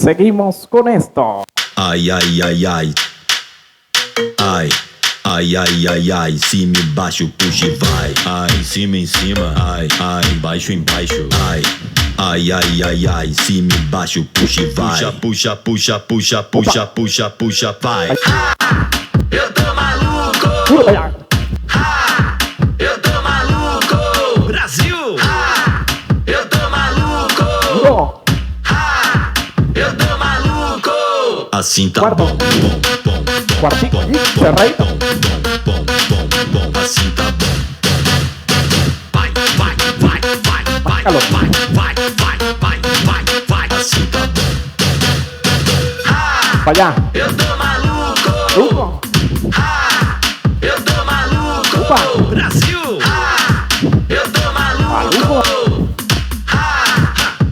seguimos con esto. Ai, ai, ai, ai. Ai, ai, ai, ai, ai. Cima, embaixo, puxa e vai. Ai, em cima, ai, ai, embaixo, ai. Ai, ai, ai, ai, cima, embaixo, puxa e vai. Puxa, puxa, puxa, puxa, puxa, puxa, vai. Eu tô maluco. Eu tô maluco. Brasil. Eu tô maluco. Eu tô maluco. Assim tá Guarda. bom, bom, bom, bom. Quartico, bom, bom, cerrei. bom, bom, bom, bom, bom, bom. Assim tá bom. Vai, vai, vai, vai, vai, Alô. vai, vai, vai, vai, vai, vai. Assim tá bom. Vaya. Eu tô maluco. Eu tô maluco. Opa. Brasil. Eu tô maluco.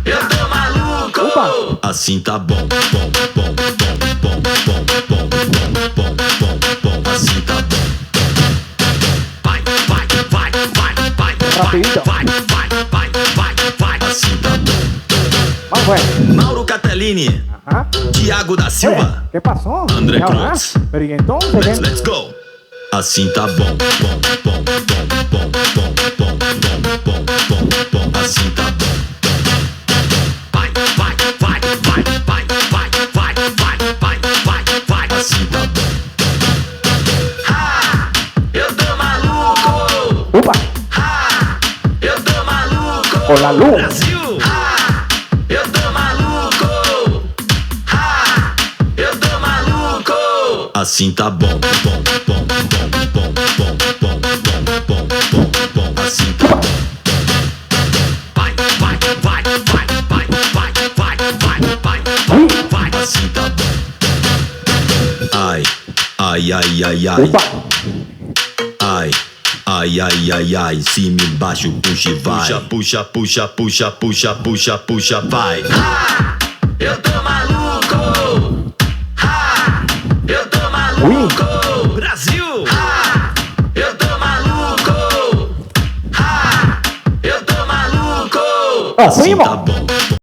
Eu tô maluco. Assim tá bom, bom, bom, bom, bom, bom, bom, bom, bom, bom, bom. Assim tá bom. Vai, vai, vai, vai, vai, Rapidinho. vai, vai, vai, vai, vai. Assim tá bom. Vamos ver. Mauro Catelini, Ajá. Thiago da Silva, ¿Qué pasó? André ¿Qué hablas? Cruz. Pero ¿y entonces? let's go. Assim tá bom, bom, bom, bom, bom, bom, bom, bom, bom, bom, bom. Assim tá bom. Vai, vai, vai, vai, vai, vai, vai, vai, vai, vai, vai. Assim tá bom. Eu tô maluco. Upa. Eu tô maluco. Con la luz. Brasil. Eu tô maluco. Eu tô maluco. Assim tá bom, bom, bom, bom, bom, bom, bom, bom, bom, bom, bom. Assim tá bom. Vai, vai, vai, vai, vai, vai, vai, vai, vai, vai, vai. Assim tá bom. Ai, ai, ai, ai, ai. Upa. Ai, ai, ai, ai, ai, cima, embaixo, puxa e vai. Puxa, puxa, puxa, puxa, puxa, puxa, vai. Eu tô maluco. Eu tô maluco. Brasil. Eu tô maluco. Eu tô maluco. Assim Primo. tá bom.